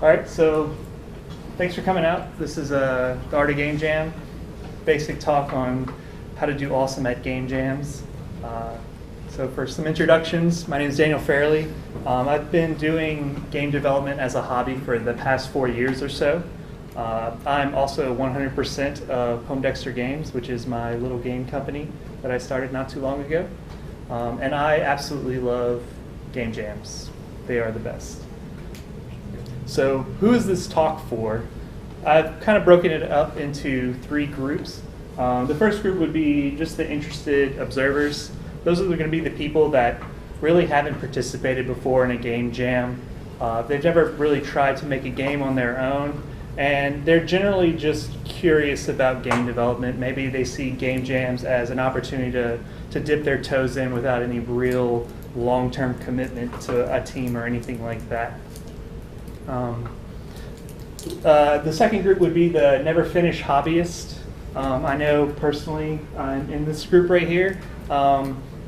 All right, so thanks for coming out. This is the Art of Game Jam, basic talk on how to do awesome at game jams. So for some introductions, my name is Daniel Fairley. I've been doing game development as a hobby for the past 4 years or so. I'm also 100% of Home Dexter Games, which is my little game company that I started not too long ago. And I absolutely love game jams. They are the best. So who is this talk for? I've kind of broken it up into 3 groups. The first group would be just the interested observers. Those are going to be the people that really haven't participated before in a game jam. They've never really tried to make a game on their own, and they're generally just curious about game development. Maybe they see game jams as an opportunity to dip their toes in without any real long-term commitment to a team or anything like that. The second group would be the never finish hobbyist. I know personally in this group right here,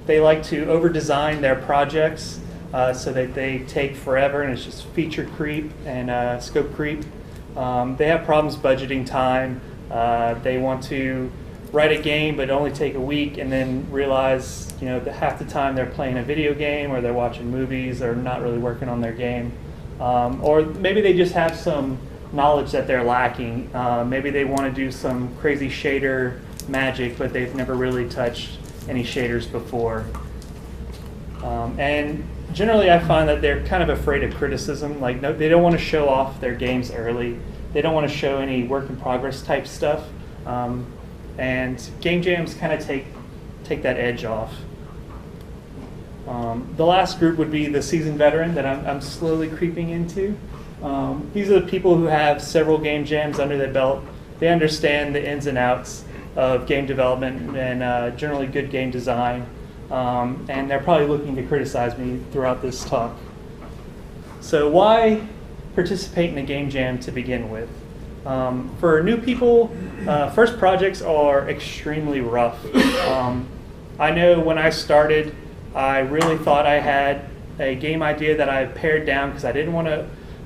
they like to over-design their projects so that they take forever, and it's just feature creep and scope creep. They have problems budgeting time. They want to write a game but only take a week, and then realize that half the time they're playing a video game or they're watching movies or not really working on their game. Or maybe they just have some knowledge that they're lacking. Maybe they want to do some crazy shader magic, but they've never really touched any shaders before. And generally I find that they're kind of afraid of criticism. Like, no, they don't want to show off their games early. They don't want to show any work in progress type stuff. And game jams kind of take that edge off. The last group would be the seasoned veteran that I'm slowly creeping into. These are the people who have several game jams under their belt. They understand the ins and outs of game development and generally good game design. And they're probably looking to criticize me throughout this talk. So why participate in a game jam to begin with? For new people, first projects are extremely rough. I know when I started, I really thought I had a game idea that I pared down because I didn't want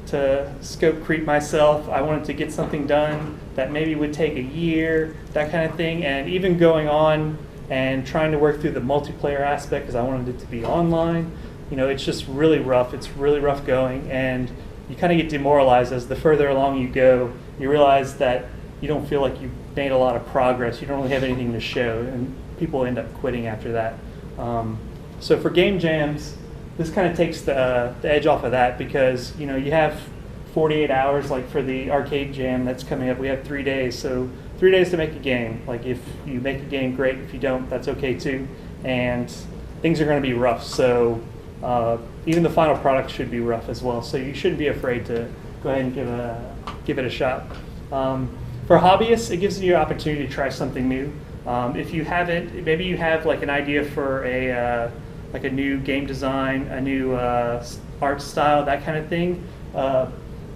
to scope creep myself. I wanted to get something done that maybe would take a year, that kind of thing, and even going on and trying to work through the multiplayer aspect because I wanted it to be online. It's just really rough. It's really rough going, and you kind of get demoralized as the further along you go. You realize that you don't feel like you've made a lot of progress. You don't really have anything to show, and people end up quitting after that. So for game jams, this kind of takes the edge off of that because you have 48 hours. Like for the arcade jam that's coming up, we have 3 days. So 3 days to make a game. Like if you make a game, great. If you don't, that's okay too. And things are going to be rough. So even the final product should be rough as well. So you shouldn't be afraid to go ahead and give it a shot. For hobbyists, it gives you an opportunity to try something new. If you haven't, maybe you have like an idea for a new game design, a new art style, that kind of thing.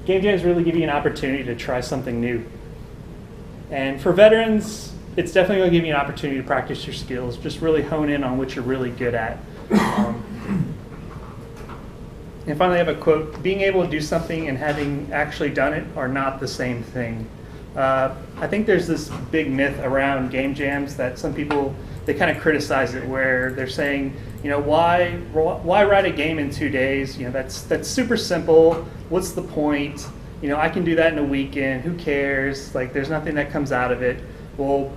Game jams really give you an opportunity to try something new. And for veterans, it's definitely going to give you an opportunity to practice your skills, just really hone in on what you're really good at. And finally, I have a quote: being able to do something and having actually done it are not the same thing. I think there's this big myth around game jams that some people, they kind of criticize it, where they're saying, why write a game in 2 days? That's super simple. What's the point? I can do that in a weekend. Who cares? Like, there's nothing that comes out of it. Well,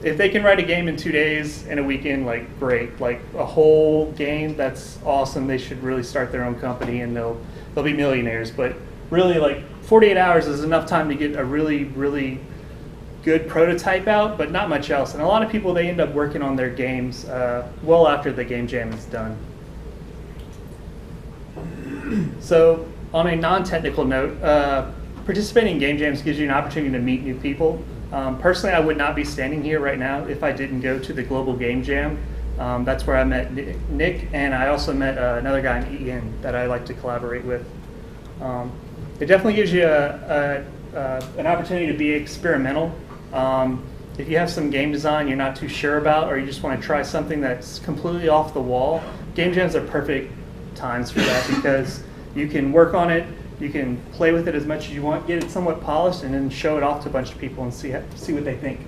if they can write a game in 2 days and a weekend, like, great. Like a whole game, that's awesome. They should really start their own company and they'll be millionaires. But really, like, 48 hours is enough time to get a really, really good prototype out, but not much else. And a lot of people, they end up working on their games well after the game jam is done. So on a non-technical note, participating in game jams gives you an opportunity to meet new people. Personally, I would not be standing here right now if I didn't go to the Global Game Jam. That's where I met Nick, and I also met another guy, Ian, that I like to collaborate with. It definitely gives you an opportunity to be experimental. If you have some game design you're not too sure about, or you just want to try something that's completely off the wall, game jams are perfect times for that because you can work on it You can play with it as much as you want, get it somewhat polished, and then show it off to a bunch of people and see what they think.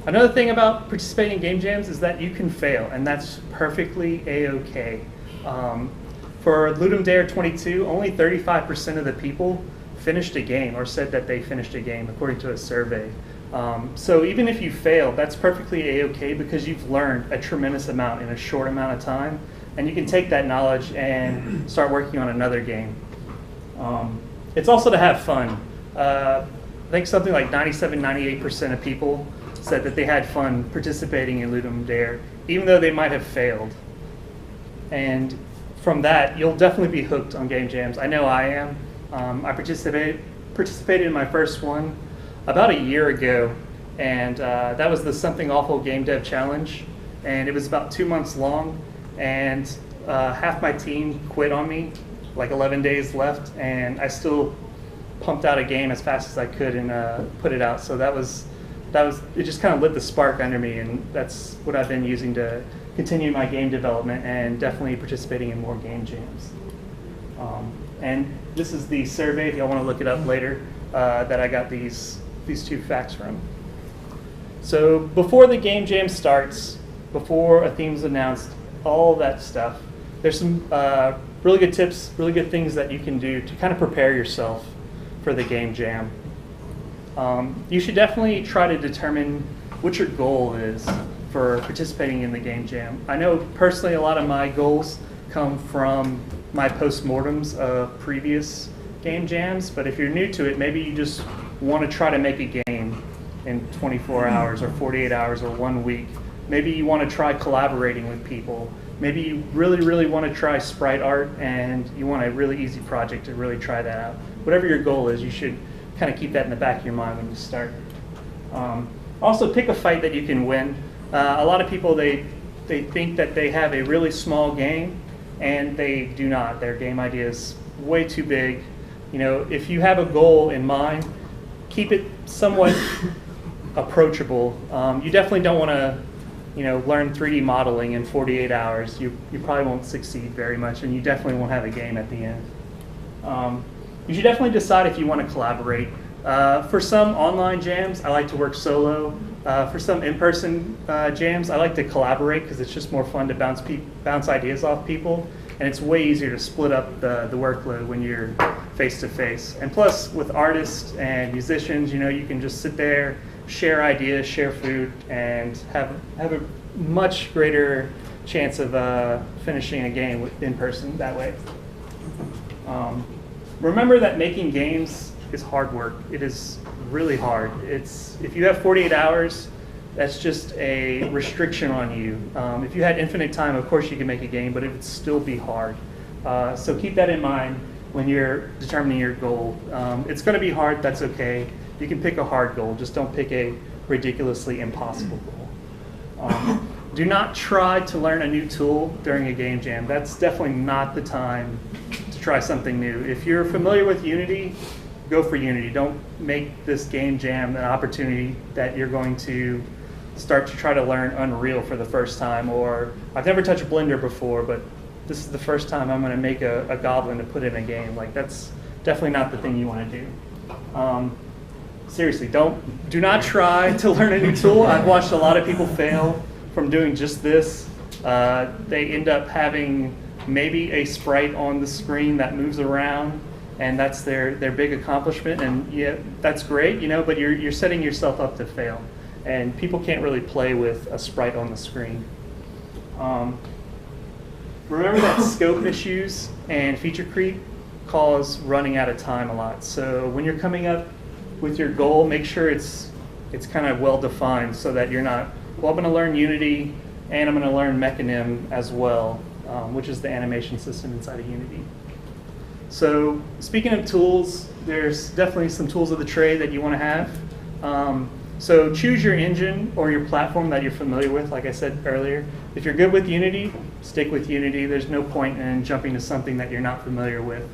Another thing about participating in game jams is that you can fail, and that's perfectly a-okay. For Ludum Dare 22, only 35% of the people finished a game or said that they finished a game, according to a survey. So even if you fail, that's perfectly a-okay because you've learned a tremendous amount in a short amount of time, and you can take that knowledge and start working on another game. It's also to have fun. I think something like 97-98% of people said that they had fun participating in Ludum Dare, even though they might have failed. And from that, you'll definitely be hooked on game jams. I know I am. I participated in my first one about a year ago, and that was the Something Awful Game Dev Challenge, and it was about 2 months long, and half my team quit on me, like 11 days left, and I still pumped out a game as fast as I could and put it out. So that was it. Just kind of lit the spark under me, and that's what I've been using to continue my game development and definitely participating in more game jams. And this is the survey, if y'all want to look it up later, that I got these 2 facts from. So before the game jam starts, before a theme's announced, all that stuff, there's some really good tips, really good things that you can do to kind of prepare yourself for the game jam. You should definitely try to determine what your goal is for participating in the game jam. I know personally a lot of my goals come from my postmortems of previous game jams, but if you're new to it, maybe you just want to try to make a game in 24 hours or 48 hours or 1 week. Maybe you want to try collaborating with people. Maybe you really want to try sprite art and you want a really easy project to really try that out. Whatever your goal is, you should kind of keep that in the back of your mind when you start. Also, pick a fight that you can win. A lot of people, they think that they have a really small game, and they do not. Their game idea is way too big. You know, if you have a goal in mind, keep it somewhat approachable. You definitely don't want to, learn 3D modeling in 48 hours. You probably won't succeed very much, and you definitely won't have a game at the end. You should definitely decide if you want to collaborate. For some online jams, I like to work solo. For some in-person jams, I like to collaborate because it's just more fun to bounce ideas off people, and it's way easier to split up the workload when you're face-to-face. And plus, with artists and musicians, you can just sit there, share ideas, share food, and have a much greater chance of finishing a game in person that way. Remember that making games is hard work. It is really hard. If you have 48 hours, that's just a restriction on you. If you had infinite time, of course you can make a game, but it would still be hard. So keep that in mind when you're determining your goal. It's going to be hard, that's okay. You can pick a hard goal, just don't pick a ridiculously impossible goal. Do not try to learn a new tool during a game jam. That's definitely not the time to try something new. If you're familiar with Unity, go for Unity. Don't make this game jam an opportunity that you're going to start to try to learn Unreal for the first time, or I've never touched Blender before, but this is the first time I'm going to make a goblin to put in a game. Like, that's definitely not the thing you want to do. Seriously, do not try to learn a new tool. I've watched a lot of people fail from doing just this. They end up having maybe a sprite on the screen that moves around, and that's their big accomplishment. And yeah, that's great, but you're setting yourself up to fail. And people can't really play with a sprite on the screen. Remember that scope issues and feature creep cause running out of time a lot. So when you're coming up with your goal, make sure it's kind of well defined so that you're not, well, I'm going to learn Unity and I'm going to learn Mechanim as well, which is the animation system inside of Unity. So speaking of tools, there's definitely some tools of the trade that you want to have. So choose your engine or your platform that you're familiar with, like I said earlier. If you're good with Unity, stick with Unity. There's no point in jumping to something that you're not familiar with.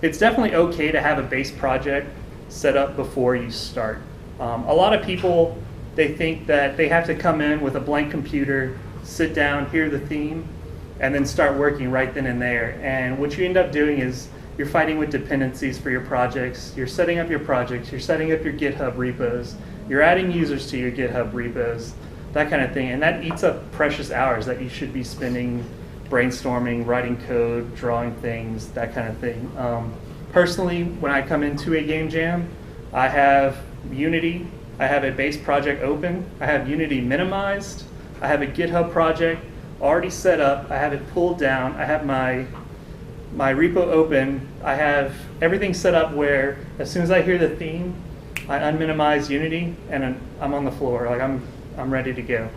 It's definitely okay to have a base project set up before you start. A lot of people, they think that they have to come in with a blank computer, sit down, hear the theme, and then start working right then and there. And what you end up doing is you're fighting with dependencies for your projects, you're setting up your projects, you're setting up your GitHub repos, you're adding users to your GitHub repos, that kind of thing. And that eats up precious hours that you should be spending brainstorming, writing code, drawing things, that kind of thing. Personally, when I come into a game jam, I have Unity, I have a base project open, I have Unity minimized, I have a GitHub project already set up, I have it pulled down, I have my repo open, I have everything set up where as soon as I hear the theme, I unminimize Unity and I'm on the floor, like I'm ready to go.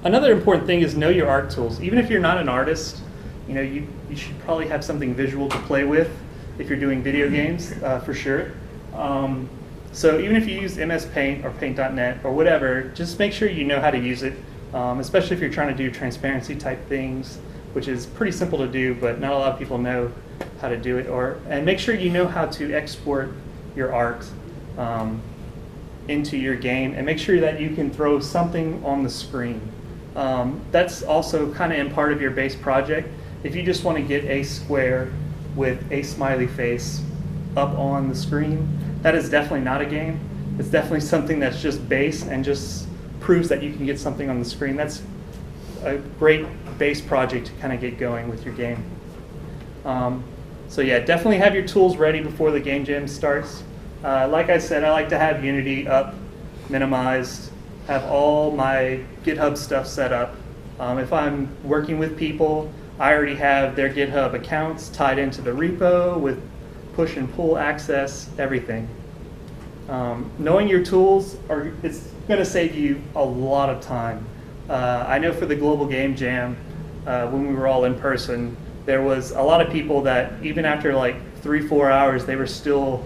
Another important thing is know your art tools. Even if you're not an artist, you should probably have something visual to play with if you're doing video games, for sure. So even if you use MS Paint or Paint.net or whatever, just make sure you know how to use it, especially if you're trying to do transparency type things, which is pretty simple to do, but not a lot of people know how to do it. And make sure you know how to export your art into your game, and make sure that you can throw something on the screen. That's also kind of in part of your base project. If you just want to get a square with a smiley face up on the screen, that is definitely not a game. It's definitely something that's just base and just proves that you can get something on the screen. That's a great base project to kind of get going with your game. So yeah, definitely have your tools ready before the game jam starts. Like I said, I like to have Unity up, minimized, have all my GitHub stuff set up. If I'm working with people, I already have their GitHub accounts tied into the repo with push and pull access, everything. Knowing your tools, it's going to save you a lot of time. I know for the Global Game Jam, when we were all in person, there was a lot of people that even after like 3-4 hours, they were still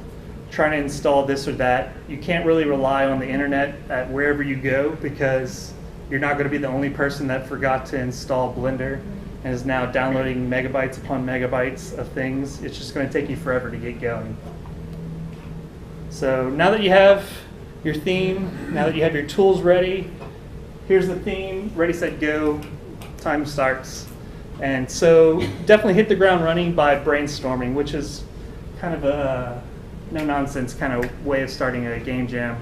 trying to install this or that. You can't really rely on the internet at wherever you go, because you're not going to be the only person that forgot to install Blender and is now downloading megabytes upon megabytes of things. It's just going to take you forever to get going. So now that you have your theme, now that you have your tools ready, here's the theme, ready, set, go, time starts. And so definitely hit the ground running by brainstorming, which is kind of a no-nonsense kind of way of starting a game jam.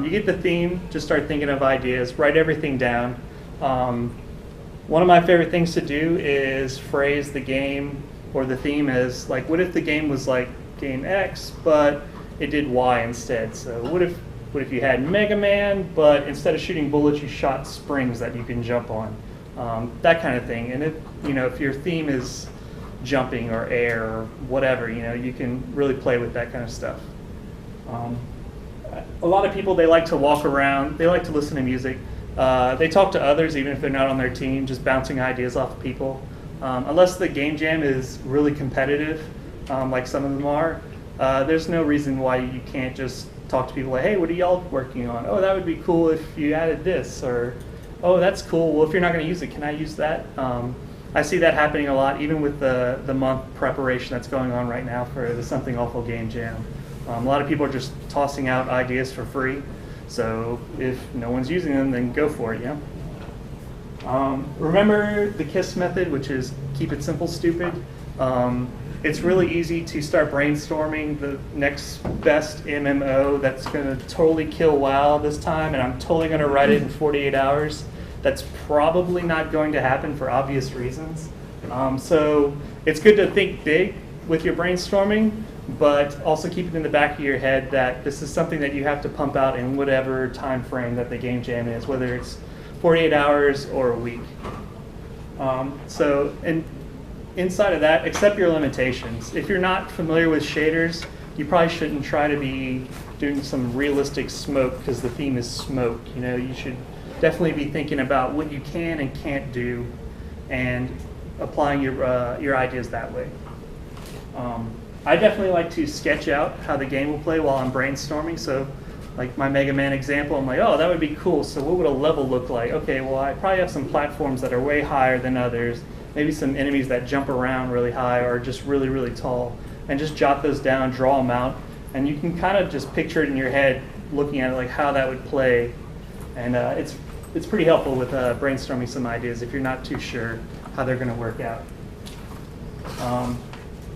You get the theme, just start thinking of ideas, write everything down. One of my favorite things to do is phrase the game or the theme as, like, what if the game was like game X, but it did Y instead? So what if you had Mega Man, but instead of shooting bullets, you shot springs that you can jump on? That kind of thing. And if your theme is jumping or air or whatever, you can really play with that kind of stuff. A lot of people, they like to walk around, they like to listen to music. They talk to others even if they're not on their team, just bouncing ideas off of people. Unless the game jam is really competitive, like some of them are, there's no reason why you can't just talk to people like, hey, what are y'all working on? Oh, that would be cool if you added this, or oh, that's cool. Well, if you're not going to use it, can I use that? I see that happening a lot, even with the month preparation that's going on right now for the Something Awful Game Jam. A lot of people are just tossing out ideas for free. So if no one's using them, then go for it, remember the KISS method, which is keep it simple, stupid. It's really easy to start brainstorming the next best MMO that's going to totally kill WoW this time, and I'm totally going to write it in 48 hours. That's probably not going to happen for obvious reasons. So it's good to think big with your brainstorming, but also keep it in the back of your head that this is something that you have to pump out in whatever time frame that the game jam is, whether it's 48 hours or a week. And inside of that, accept your limitations. If you're not familiar with shaders, you probably shouldn't try to be doing some realistic smoke because the theme is smoke. You should definitely be thinking about what you can and can't do and applying your ideas that way. I definitely like to sketch out how the game will play while I'm brainstorming. So like my Mega Man example, I'm like, oh, that would be cool. So what would a level look like? Okay, well, I probably have some platforms that are way higher than others, maybe some enemies that jump around really high or just really, really tall, and just jot those down, draw them out, and you can kind of just picture it in your head looking at it like how that would play. And it's it's pretty helpful with brainstorming some ideas if you're not too sure how they're going to work out.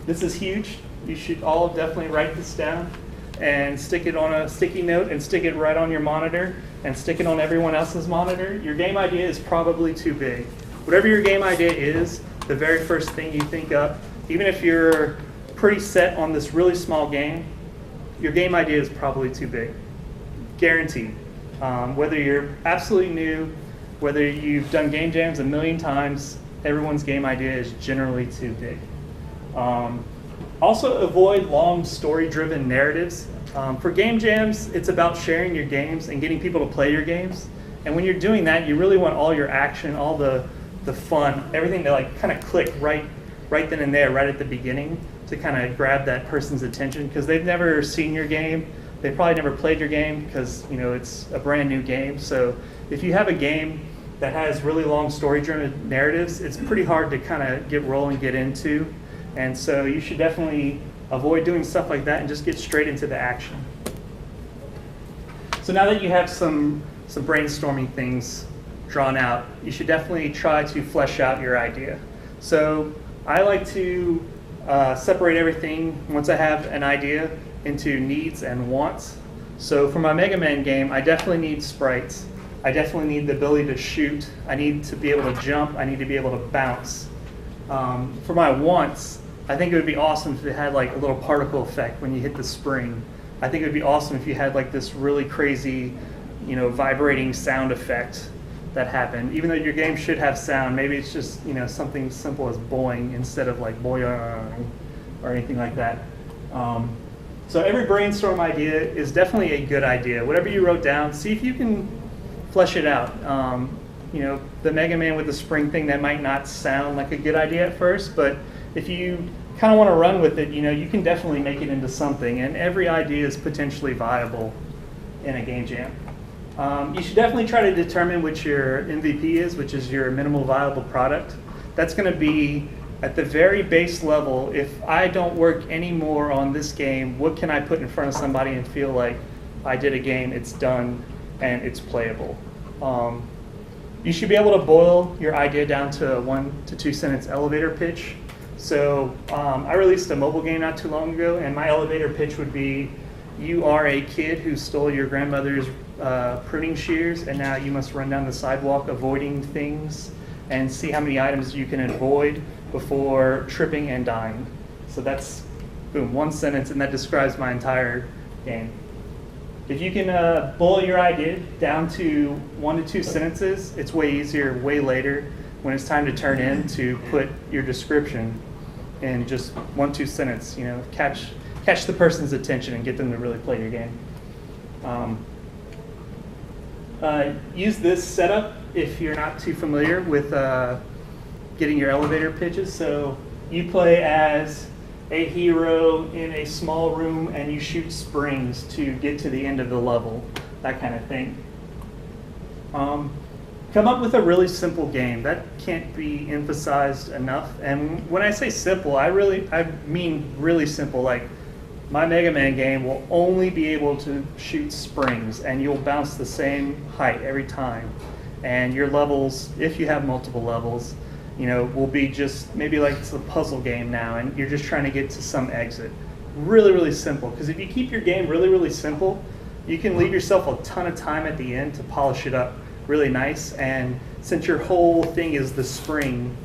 This is huge. You should all definitely write this down and stick it on a sticky note and stick it right on your monitor and stick it on everyone else's monitor. Your game idea is probably too big. Whatever your game idea is, the very first thing you think of, even if you're pretty set on this really small game, your game idea is probably too big. Guaranteed. Whether you're absolutely new, whether you've done game jams a million times, everyone's game idea is generally too big. Also avoid long story-driven narratives. For game jams, it's about sharing your games and getting people to play your games. And when you're doing that, you really want all your action, all the fun, everything to like kind of click right then and there, right at the beginning, to kind of grab that person's attention because they've never seen your game. They probably never played your game because it's a brand new game. So if you have a game that has really long story-driven narratives, it's pretty hard to kind of get rolling, get into. And so you should definitely avoid doing stuff like that and just get straight into the action. So now that you have some brainstorming things drawn out, you should definitely try to flesh out your idea. So I like to separate everything once I have an idea into needs and wants. So for my Mega Man game, I definitely need sprites. I definitely need the ability to shoot. I need to be able to jump. I need to be able to bounce. For my wants, I think it would be awesome if it had like a little particle effect when you hit the spring. I think it would be awesome if you had like this really crazy, vibrating sound effect that happened. Even though your game should have sound, maybe it's just something simple as boing instead of like boing or anything like that. So every brainstorm idea is definitely a good idea. Whatever you wrote down, see if you can flesh it out. The Mega Man with the spring thing, that might not sound like a good idea at first, but if you kind of want to run with it, you can definitely make it into something, and every idea is potentially viable in a game jam. You should definitely try to determine what your MVP is, which is your minimal viable product. That's going to be at the very base level. If I don't work anymore on this game, what can I put in front of somebody and feel like I did a game, it's done, and it's playable? You should be able to boil your idea down to a 1 to 2 sentence elevator pitch. So I released a mobile game not too long ago, and my elevator pitch would be, you are a kid who stole your grandmother's pruning shears, and now you must run down the sidewalk avoiding things and see how many items you can avoid before tripping and dying. So that's, boom, 1 sentence, and that describes my entire game. If you can boil your idea down to 1 to 2 sentences, it's way easier way later when it's time to turn in to put your description in just 1 to 2 sentences. Catch the person's attention and get them to really play your game. Use this setup if you're not too familiar with getting your elevator pitches. So you play as a hero in a small room and you shoot springs to get to the end of the level, that kind of thing. Come up with a really simple game. That can't be emphasized enough. And when I say simple, I mean really simple. Like, my Mega Man game will only be able to shoot springs, and you'll bounce the same height every time. And your levels, if you have multiple levels, will be just maybe like it's a puzzle game now, and you're just trying to get to some exit. Really, really simple. Because if you keep your game really, really simple, you can leave yourself a ton of time at the end to polish it up really nice. And since your whole thing is the spring,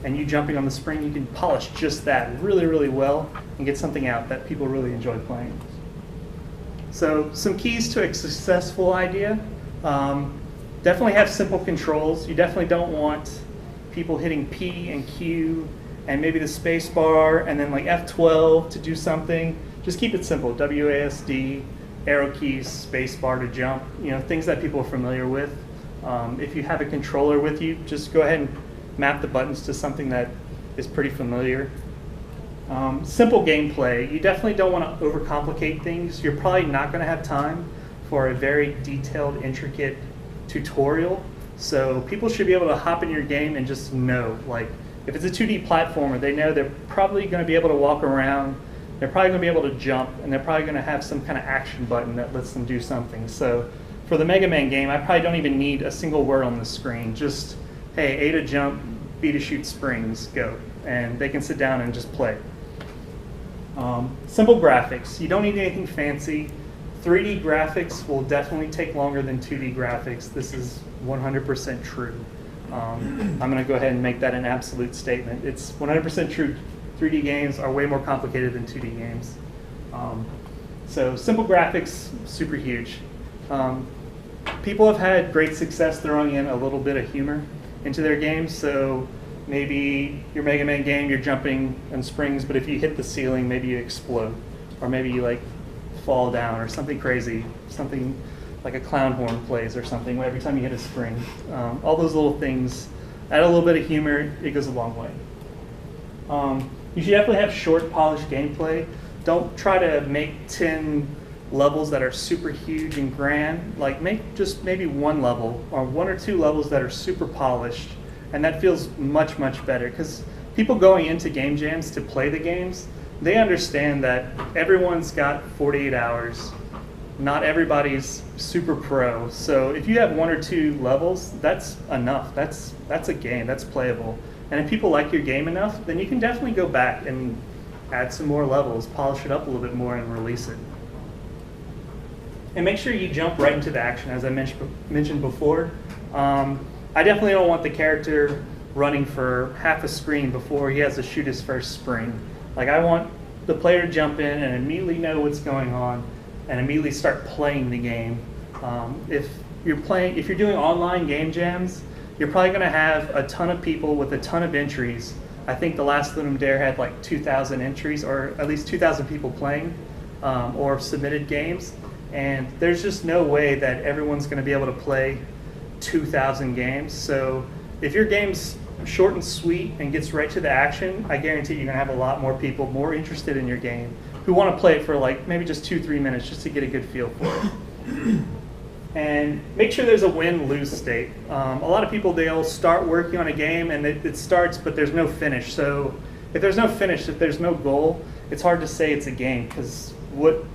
and you jumping on the spring, you can polish just that really, really well and get something out that people really enjoy playing. So some keys to a successful idea. Definitely have simple controls. You definitely don't want people hitting P and Q and maybe the space bar and then like F12 to do something. Just keep it simple. WASD, arrow keys, space bar to jump, things that people are familiar with. If you have a controller with you, just go ahead and map the buttons to something that is pretty familiar. Simple gameplay. You definitely don't want to overcomplicate things. You're probably not going to have time for a very detailed, intricate tutorial. So people should be able to hop in your game and just know, like, if it's a 2D platformer, they know they're probably going to be able to walk around, they're probably going to be able to jump, and they're probably going to have some kind of action button that lets them do something. So for the Mega Man game, I probably don't even need a single word on the screen. Just, hey, A to jump, B to shoot springs, go. And they can sit down and just play. Simple graphics. You don't need anything fancy. 3D graphics will definitely take longer than 2D graphics. This is 100% true. I'm going to go ahead and make that an absolute statement. It's 100% true. 3D games are way more complicated than 2D games. So simple graphics, super huge. People have had great success throwing in a little bit of humor into their games. So maybe your Mega Man game, you're jumping on springs, but if you hit the ceiling, maybe you explode. Or maybe you like fall down or something crazy, something like a clown horn plays or something every time you hit a spring. All those little things, add a little bit of humor, it goes a long way. You should definitely have short, polished gameplay. Don't try to make 10 levels that are super huge and grand. Like make just maybe one level or 1 or 2 levels that are super polished, and that feels much, much better because people going into game jams to play the games, they understand that everyone's got 48 hours. Not everybody's super pro. So if you have 1 or 2 levels, that's enough. That's a game, that's playable. And if people like your game enough, then you can definitely go back and add some more levels, polish it up a little bit more, and release it. And make sure you jump right into the action, as I mentioned before. I definitely don't want the character running for half a screen before he has to shoot his first spring. Like I want the player to jump in and immediately know what's going on and immediately start playing the game. If you're doing online game jams, you're probably going to have a ton of people with a ton of entries. I think the last Ludum Dare had like 2,000 entries, or at least 2,000 people playing or submitted games. And there's just no way that everyone's going to be able to play 2,000 games. So if your game's short and sweet and gets right to the action, I guarantee you're going to have a lot more people more interested in your game who want to play it for like maybe just 2-3 minutes just to get a good feel for it. And make sure there's a win-lose state. A lot of people, they'll start working on a game and it starts, but there's no finish. So if there's no finish, if there's no goal, it's hard to say it's a game, because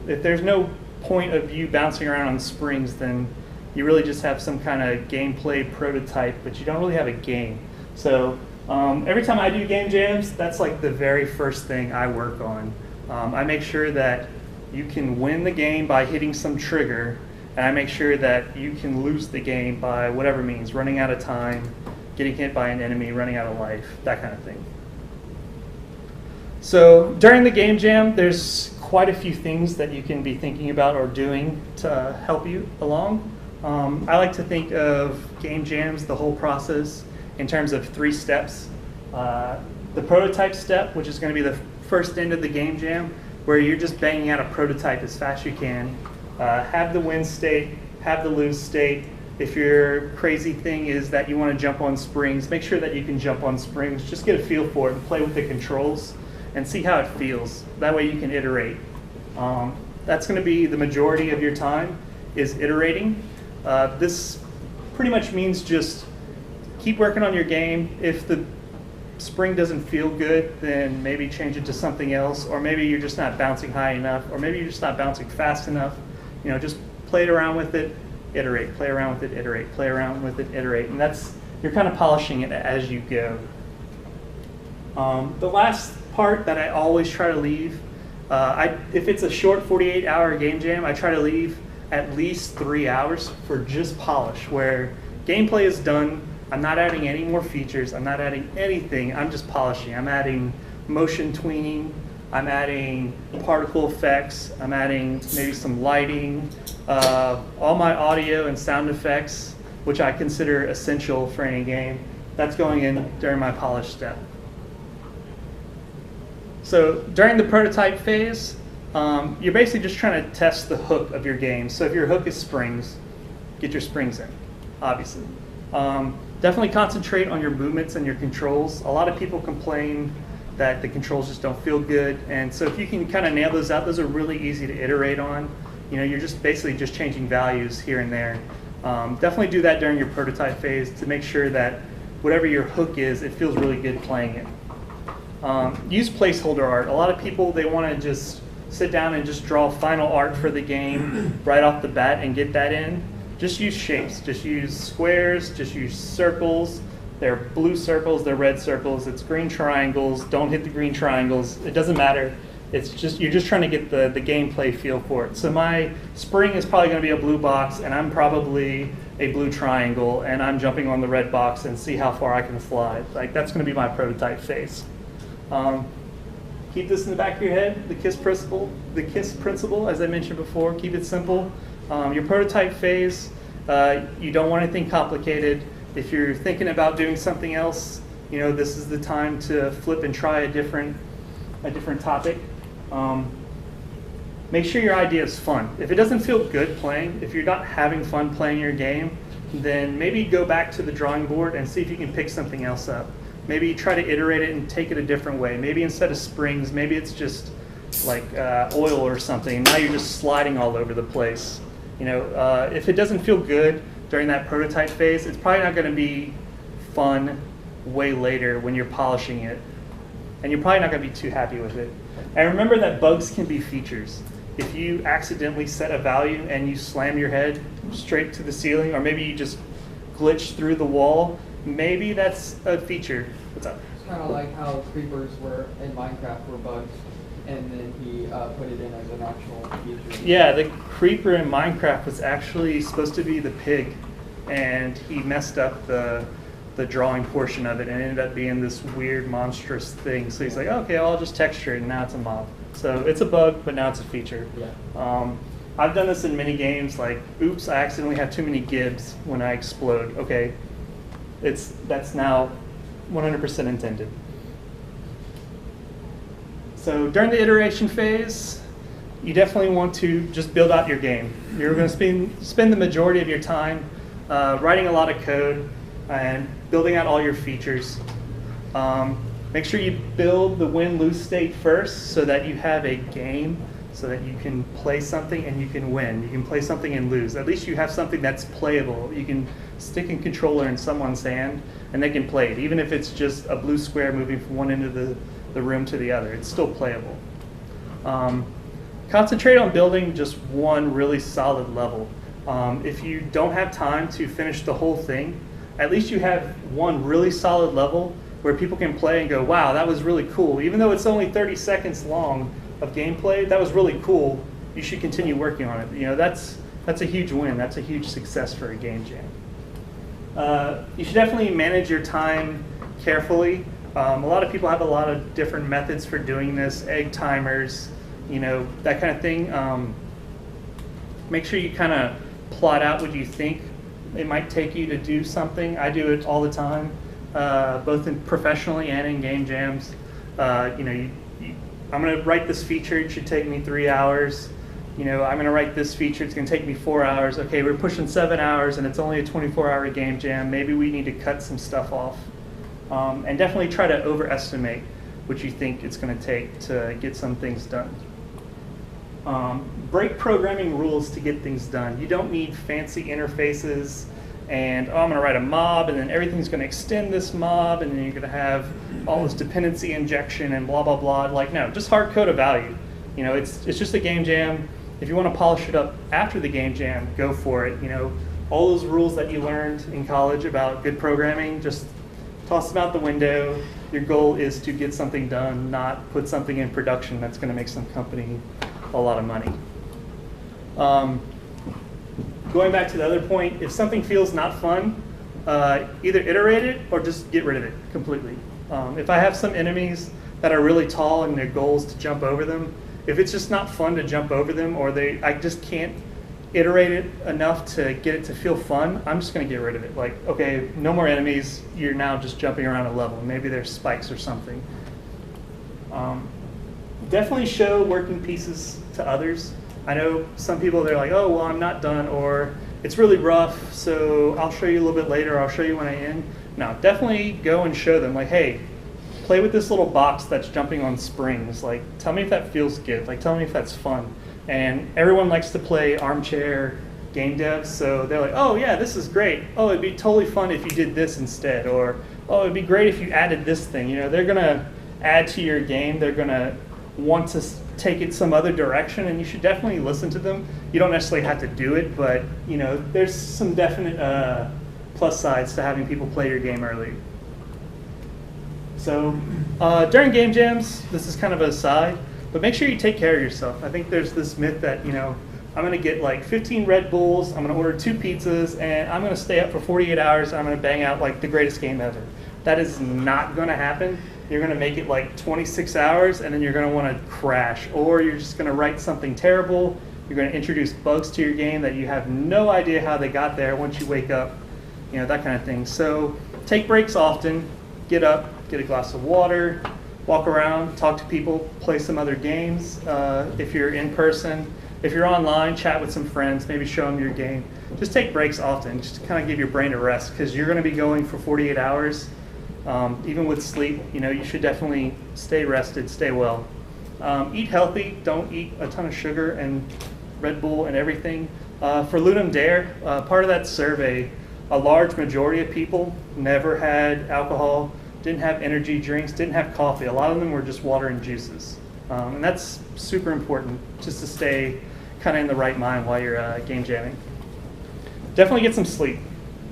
if there's no point of you bouncing around on springs, then you really just have some kind of gameplay prototype, but you don't really have a game. So every time I do game jams, that's like the very first thing I work on. I make sure that you can win the game by hitting some trigger, and I make sure that you can lose the game by whatever means, running out of time, getting hit by an enemy, running out of life, that kind of thing. So during the game jam, there's quite a few things that you can be thinking about or doing to help you along. I like to think of game jams, the whole process, in terms of 3 steps. The prototype step, which is going to be the first end of the game jam, where you're just banging out a prototype as fast as you can. Have the win state, have the lose state. If your crazy thing is that you want to jump on springs, make sure that you can jump on springs. Just get a feel for it and play with the controls and see how it feels. That way you can iterate. That's going to be the majority of your time, is iterating. This pretty much means just keep working on your game. If the spring doesn't feel good, then maybe change it to something else, or maybe you're just not bouncing high enough, or maybe you're just not bouncing fast enough. You know, just play it around with it, iterate, play around with it, iterate, play around with it, iterate, and you're kind of polishing it as you go. The last part that I always try to leave, if it's a short 48-hour game jam, I try to leave at least 3 hours for just polish, where gameplay is done. I'm not adding any more features. I'm not adding anything. I'm just polishing. I'm adding motion tweening. I'm adding particle effects. I'm adding maybe some lighting. All my audio and sound effects, which I consider essential for any game, that's going in during my polish step. So during the prototype phase, you're basically just trying to test the hook of your game. So if your hook is springs, get your springs in, obviously. Definitely concentrate on your movements and your controls. A lot of people complain that the controls just don't feel good, and so if you can kind of nail those out, those are really easy to iterate on. You know, you're just basically just changing values here and there. Definitely do that during your prototype phase to make sure that whatever your hook is, it feels really good playing it. Use placeholder art. A lot of people, they want to just sit down and just draw final art for the game right off the bat and get that in. just use shapes. Just use squares. Just use circles. They're blue circles. They're red circles. It's green triangles. Don't hit the green triangles. It doesn't matter. It's just you're just trying to get the gameplay feel for it. So my spring is probably going to be a blue box, and I'm probably a blue triangle, and I'm jumping on the red box and see how far I can fly. Like that's going to be my prototype phase. Keep this in the back of your head. The KISS principle, as I mentioned before. Keep it simple. Your prototype phase, you don't want anything complicated. If you're thinking about doing something else, this is the time to flip and try a different topic. Make sure your idea is fun. If it doesn't feel good playing, if you're not having fun playing your game, then maybe go back to the drawing board and see if you can pick something else up. Maybe try to iterate it and take it a different way. Maybe instead of springs, maybe it's just like oil or something. Now you're just sliding all over the place. If it doesn't feel good during that prototype phase, it's probably not going to be fun way later when you're polishing it. And you're probably not going to be too happy with it. And remember that bugs can be features. If you accidentally set a value and you slam your head straight to the ceiling, or maybe you just glitch through the wall, maybe that's a feature. What's up? It's kind of like how creepers were in Minecraft were bugs, and then he put it in as an actual feature. Yeah, the creeper in Minecraft was actually supposed to be the pig, and he messed up the drawing portion of it and ended up being this weird monstrous thing. So he's like, okay, I'll just texture it, and now it's a mob. So it's a bug, but now it's a feature. Yeah. I've done this in many games, like, oops, I accidentally have too many gibs when I explode. Okay, that's now 100% intended. So during the iteration phase, you definitely want to just build out your game. You're going to spend the majority of your time writing a lot of code and building out all your features. Make sure you build the win-lose state first so that you have a game, so that you can play something and you can win. You can play something and lose. At least you have something that's playable. You can stick a controller in someone's hand and they can play it. Even if it's just a blue square moving from one end of the room to the other, it's still playable. Concentrate on building just one really solid level. If you don't have time to finish the whole thing, at least you have one really solid level where people can play and go, wow, that was really cool. Even though it's only 30 seconds long of gameplay, that was really cool. You should continue working on it. That's a huge win. That's a huge success for a game jam. You should definitely manage your time carefully. A lot of people have a lot of different methods for doing this, egg timers, that kind of thing. Make sure you kind of plot out what you think it might take you to do something. I do it all the time, both professionally and in game jams. I'm going to write this feature. It should take me 3 hours. I'm going to write this feature. It's going to take me 4 hours. Okay, we're pushing 7 hours, and it's only a 24-hour game jam. Maybe we need to cut some stuff off. And definitely try to overestimate what you think it's going to take to get some things done. Break programming rules to get things done. You don't need fancy interfaces and, I'm going to write a mob and then everything's going to extend this mob and then you're going to have all this dependency injection and blah, blah, blah. Like, no, just hard code a value. It's just a game jam. If you want to polish it up after the game jam, go for it. All those rules that you learned in college about good programming, just toss them out the window. Your goal is to get something done, not put something in production that's going to make some company a lot of money. Going back to the other point, if something feels not fun, either iterate it or just get rid of it completely. If I have some enemies that are really tall and their goal is to jump over them, if it's just not fun to jump over them or I just can't iterate it enough to get it to feel fun, I'm just going to get rid of it. Like, okay, no more enemies, you're now just jumping around a level. Maybe there's spikes or something. Definitely show working pieces to others. I know some people, they're like, oh, well, I'm not done, or it's really rough, so I'll show you a little bit later, I'll show you when I end. No, definitely go and show them, like, hey, play with this little box that's jumping on springs. Like, tell me if that feels good. Like, tell me if that's fun. And everyone likes to play armchair game devs, so they're like, oh yeah, this is great. Oh, it'd be totally fun if you did this instead. Or, oh, it'd be great if you added this thing. They're gonna add to your game. They're gonna want to take it some other direction, and you should definitely listen to them. You don't necessarily have to do it, but there's some definite plus sides to having people play your game early. So during game jams, this is kind of an aside, but make sure you take care of yourself. I think there's this myth that, I'm going to get like 15 Red Bulls, I'm going to order 2 pizzas, and I'm going to stay up for 48 hours, and I'm going to bang out like the greatest game ever. That is not going to happen. You're going to make it like 26 hours, and then you're going to want to crash, or you're just going to write something terrible. You're going to introduce bugs to your game that you have no idea how they got there once you wake up, that kind of thing. So take breaks often, get up, get a glass of water, walk around, talk to people, play some other games. If you're in person, if you're online, chat with some friends, maybe show them your game. Just take breaks often, just to kind of give your brain a rest, because you're going to be going for 48 hours. Even with sleep, you should definitely stay rested, stay well. Eat healthy, don't eat a ton of sugar and Red Bull and everything. For Ludum Dare, part of that survey, a large majority of people never had alcohol, didn't have energy drinks, didn't have coffee. A lot of them were just water and juices. And that's super important, just to stay kind of in the right mind while you're game jamming. Definitely get some sleep.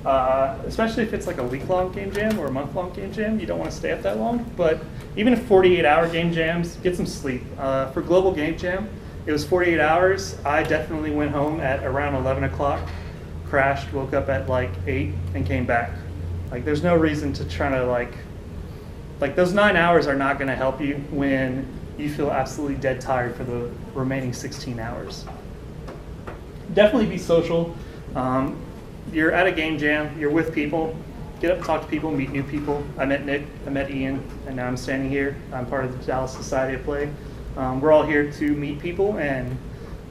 Especially if it's like a week-long game jam or a month-long game jam, you don't want to stay up that long. But even if 48-hour game jams, get some sleep. For Global Game Jam, it was 48 hours. I definitely went home at around 11 o'clock, crashed, woke up at like 8, and came back. Like, there's no reason to try to like those 9 hours are not going to help you when you feel absolutely dead tired for the remaining 16 hours. Definitely be social. You're at a game jam, you're with people, get up and talk to people, meet new people. I met Nick, I met Ian, and now I'm standing here. I'm part of the Dallas Society of Play. We're all here to meet people, and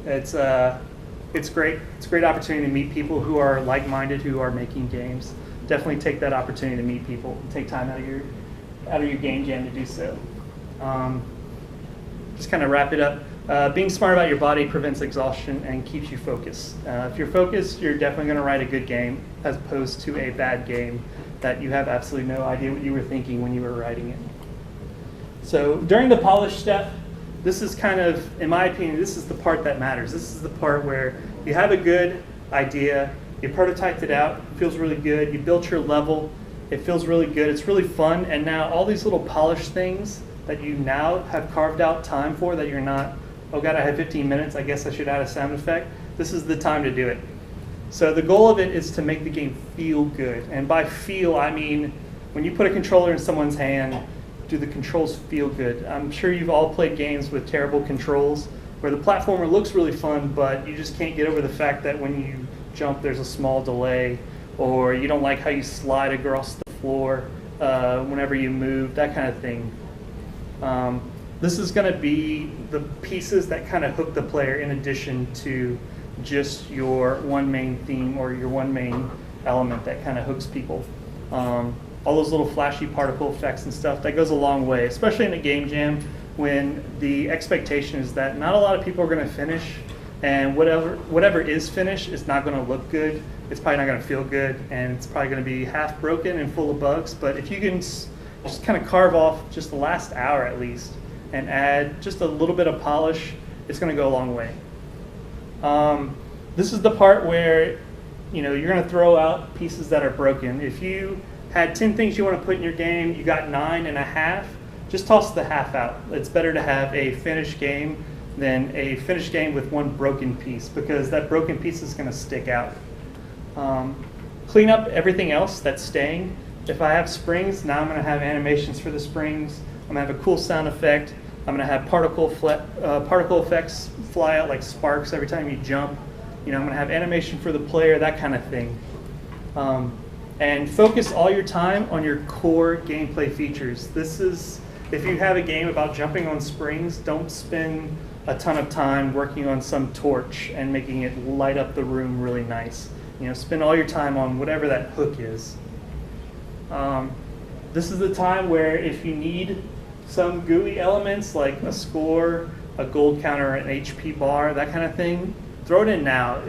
it's great. It's a great opportunity to meet people who are like-minded, who are making games. Definitely take that opportunity to meet people and take time out of your game jam to do so. Just kind of wrap it up. Being smart about your body prevents exhaustion and keeps you focused. If you're focused, you're definitely going to write a good game as opposed to a bad game that you have absolutely no idea what you were thinking when you were writing it. So during the polish step, this is kind of, in my opinion, this is the part that matters. This is the part where you have a good idea, you prototyped it out, it feels really good, you built your level, it feels really good, it's really fun, and now all these little polish things that you now have carved out time for, that you're not, oh God, I have 15 minutes, I guess I should add a sound effect. This is the time to do it. So the goal of it is to make the game feel good. And by feel, I mean, when you put a controller in someone's hand, do the controls feel good? I'm sure you've all played games with terrible controls where the platformer looks really fun, but you just can't get over the fact that when you jump, there's a small delay, or you don't like how you slide across the floor whenever you move, that kind of thing. This is going to be the pieces that kind of hook the player in addition to just your one main theme or your one main element that kind of hooks people. All those little flashy particle effects and stuff, that goes a long way, especially in a game jam when the expectation is that not a lot of people are going to finish, and whatever is finished is not going to look good. It's probably not going to feel good, and it's probably going to be half broken and full of bugs. But if you can just kind of carve off just the last hour at least and add just a little bit of polish, it's going to go a long way. This is the part where you're going to throw out pieces that are broken. If you had 10 things you want to put in your game, you got 9.5, just toss the half out. It's better to have a finished game than a finished game with one broken piece, because that broken piece is going to stick out. Clean up everything else that's staying. If I have springs, now I'm going to have animations for the springs. I'm going to have a cool sound effect. I'm going to have particle effects fly out like sparks every time you jump. I'm going to have animation for the player, that kind of thing. And focus all your time on your core gameplay features. This is, if you have a game about jumping on springs, don't spend a ton of time working on some torch and making it light up the room really nice. Spend all your time on whatever that hook is. This is the time where if you need some GUI elements like a score, a gold counter, an HP bar, that kind of thing, throw it in now.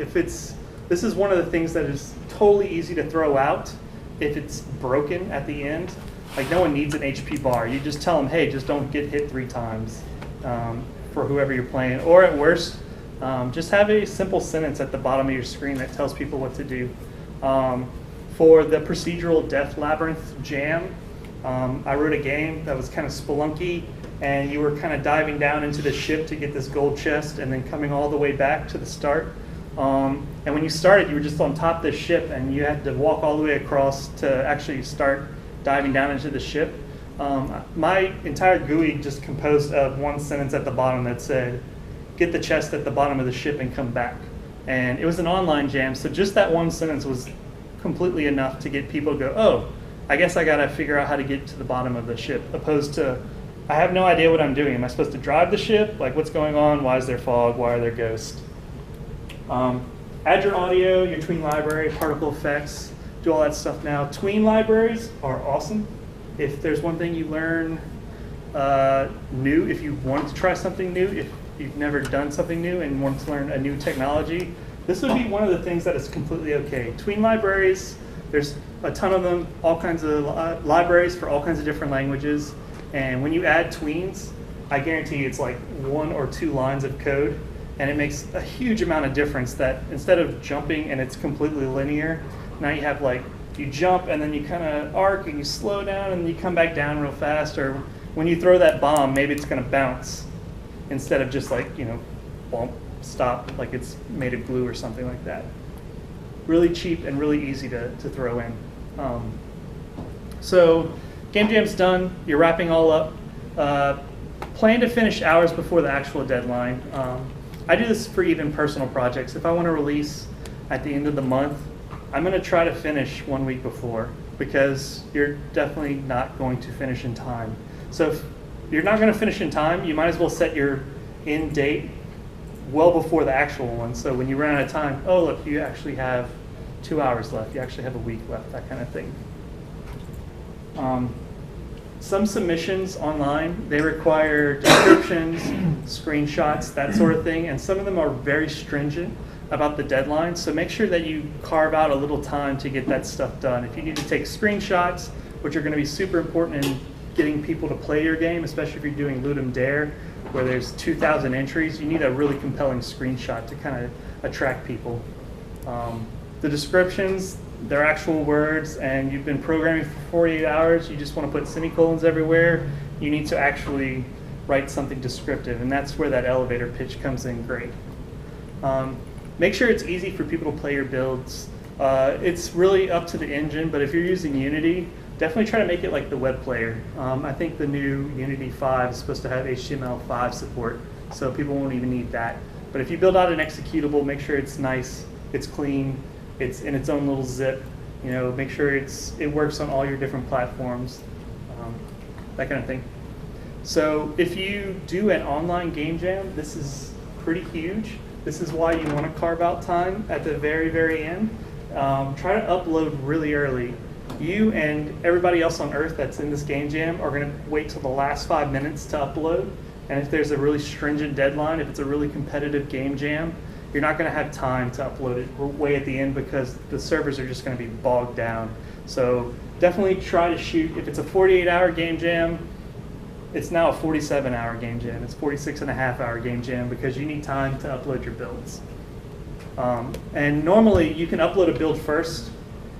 This is one of the things that is totally easy to throw out if it's broken at the end. Like, no one needs an HP bar. You just tell them, hey, just don't get hit 3 times. for whoever you're playing. Or at worst, just have a simple sentence at the bottom of your screen that tells people what to do. For the procedural Death Labyrinth jam, I wrote a game that was kind of spelunky, and you were kind of diving down into the ship to get this gold chest and then coming all the way back to the start. And when you started, you were just on top of the ship, and you had to walk all the way across to actually start diving down into the ship. My entire GUI just composed of one sentence at the bottom that said, get the chest at the bottom of the ship and come back. And it was an online jam, so just that one sentence was completely enough to get people to go, oh, I guess I gotta figure out how to get to the bottom of the ship, opposed to, I have no idea what I'm doing. Am I supposed to drive the ship? Like, what's going on? Why is there fog? Why are there ghosts? Add your audio, your tween library, particle effects, do all that stuff now. Tween libraries are awesome. If there's one thing you learn new, if you want to try something new, if you've never done something new and want to learn a new technology, this would be one of the things that is completely okay. Tween libraries, there's a ton of them, all kinds of libraries for all kinds of different languages. And when you add tweens, I guarantee it's like 1 or 2 lines of code. And it makes a huge amount of difference that instead of jumping and it's completely linear, now you have like, you jump and then you kind of arc and you slow down and you come back down real fast. Or when you throw that bomb, maybe it's going to bounce instead of just like, bump, stop, like it's made of glue or something like that. Really cheap and really easy to throw in. So Game Jam's done, you're wrapping all up. Plan to finish hours before the actual deadline. I do this for even personal projects. If I want to release at the end of the month, I'm going to try to finish 1 week before, because you're definitely not going to finish in time. So if you're not going to finish in time, you might as well set your end date well before the actual one. So when you run out of time, oh look, you actually have 2 hours left. You actually have a week left, that kind of thing. Some submissions online, they require descriptions, screenshots, that sort of thing, and some of them are very stringent about the deadline, so make sure that you carve out a little time to get that stuff done. If you need to take screenshots, which are going to be super important in getting people to play your game, especially if you're doing Ludum Dare, where there's 2,000 entries, you need a really compelling screenshot to kind of attract people. The descriptions, they're actual words, and you've been programming for 48 hours, you just want to put semicolons everywhere, you need to actually write something descriptive, and that's where that elevator pitch comes in great. Make sure it's easy for people to play your builds. It's really up to the engine, but if you're using Unity, definitely try to make it like the web player. I think the new Unity 5 is supposed to have HTML5 support, so people won't even need that. But if you build out an executable, make sure it's nice, it's clean, it's in its own little zip. Make sure it works on all your different platforms, that kind of thing. So if you do an online game jam, this is pretty huge. This is why you want to carve out time at the very, very end. Try to upload really early. You and everybody else on Earth that's in this game jam are going to wait till the last 5 minutes to upload. And if there's a really stringent deadline, if it's a really competitive game jam, you're not going to have time to upload it way at the end, because the servers are just going to be bogged down. So definitely try to shoot. If it's a 48-hour game jam, it's now a 47-hour game jam. It's 46.5-hour game jam, because you need time to upload your builds. And normally you can upload a build first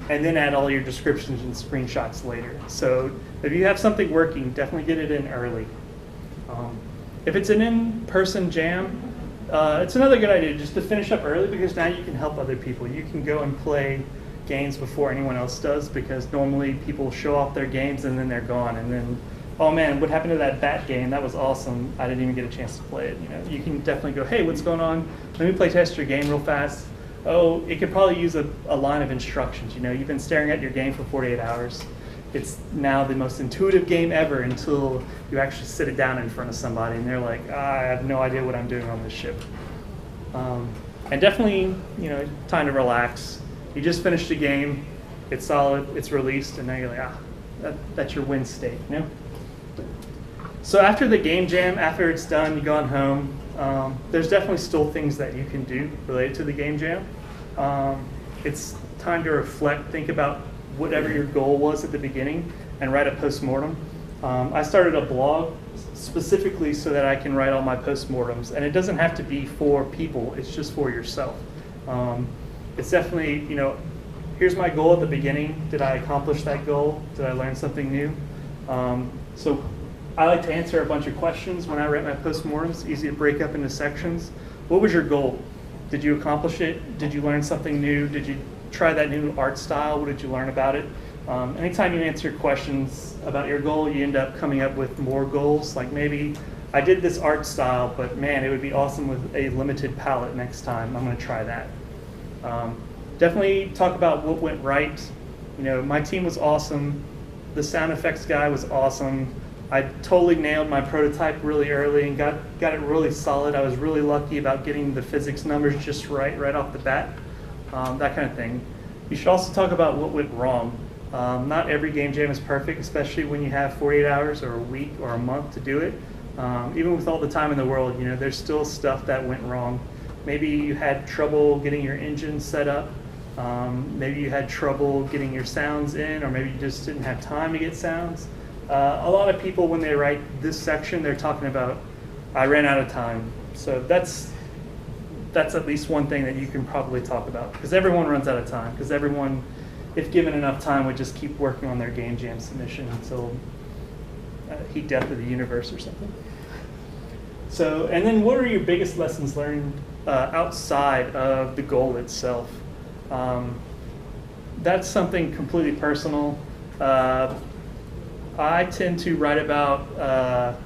and then add all your descriptions and screenshots later. So if you have something working, definitely get it in early. If it's an in-person jam, it's another good idea just to finish up early, because now you can help other people. You can go and play games before anyone else does, because normally people show off their games and then they're gone, and then, oh man, what happened to that bat game? That was awesome. I didn't even get a chance to play it. You can definitely go, hey, what's going on? Let me play test your game real fast. Oh, it could probably use a line of instructions. You've been staring at your game for 48 hours. It's now the most intuitive game ever until you actually sit it down in front of somebody and they're like, I have no idea what I'm doing on this ship. And definitely, time to relax. You just finished a game, it's solid, it's released, and now you're like, that's your win state, So after the game jam, after it's done, you gone home, there's definitely still things that you can do related to the game jam. It's time to reflect, think about whatever your goal was at the beginning, and write a postmortem. I started a blog specifically so that I can write all my postmortems, and it doesn't have to be for people, it's just for yourself. It's definitely, here's my goal at the beginning. Did I accomplish that goal? Did I learn something new? So I like to answer a bunch of questions when I write my postmortems, easy to break up into sections. What was your goal? Did you accomplish it? Did you learn something new? Did you try that new art style? What did you learn about it? Anytime you answer questions about your goal, you end up coming up with more goals. Like maybe I did this art style, but man, it would be awesome with a limited palette next time. I'm going to try that. Definitely talk about what went right. My team was awesome. The sound effects guy was awesome. I totally nailed my prototype really early and got it really solid. I was really lucky about getting the physics numbers just right off the bat. That kind of thing. You should also talk about what went wrong. Not every game jam is perfect, especially when you have 48 hours or a week or a month to do it. Even with all the time in the world, there's still stuff that went wrong. Maybe you had trouble getting your engine set up. Maybe you had trouble getting your sounds in, or maybe you just didn't have time to get sounds. A lot of people, when they write this section, they're talking about, I ran out of time. So that's at least one thing that you can probably talk about, because everyone runs out of time, because everyone, if given enough time, would just keep working on their game jam submission until heat death of the universe or something. So, and then what are your biggest lessons learned outside of the goal itself? That's something completely personal. I tend to write about,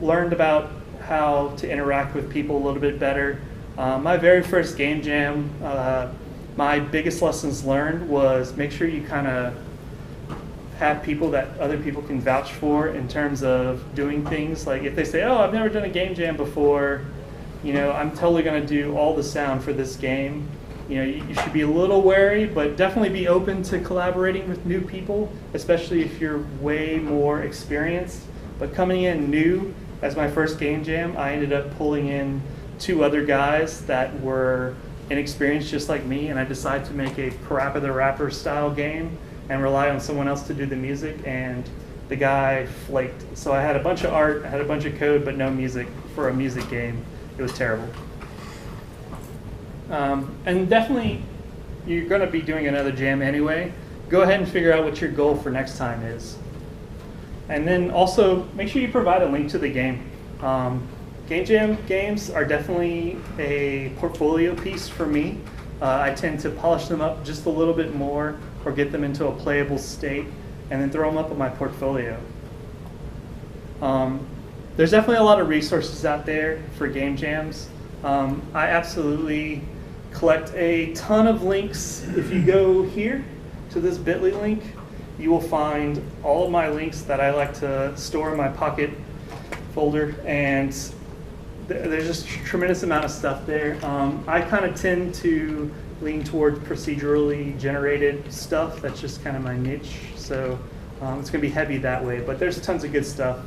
learned about how to interact with people a little bit better. My very first game jam, my biggest lessons learned was make sure you kind of have people that other people can vouch for in terms of doing things. Like if they say, oh, I've never done a game jam before, I'm totally going to do all the sound for this game. You should be a little wary, but definitely be open to collaborating with new people, especially if you're way more experienced. But coming in new, as my first game jam, I ended up pulling in 2 other guys that were inexperienced just like me, and I decided to make a Parappa the Rapper style game and rely on someone else to do the music, and the guy flaked. So I had a bunch of art, I had a bunch of code, but no music for a music game. It was terrible. And definitely, you're going to be doing another jam anyway. Go ahead and figure out what your goal for next time is. And then also, make sure you provide a link to the game. Game jam games are definitely a portfolio piece for me. I tend to polish them up just a little bit more or get them into a playable state and then throw them up on my portfolio. There's definitely a lot of resources out there for game jams. I absolutely collect a ton of links. If you go here to this bit.ly link, you will find all of my links that I like to store in my Pocket folder, and there's just a tremendous amount of stuff there. I kind of tend to lean towards procedurally generated stuff. That's just kind of my niche, so it's going to be heavy that way, but there's tons of good stuff.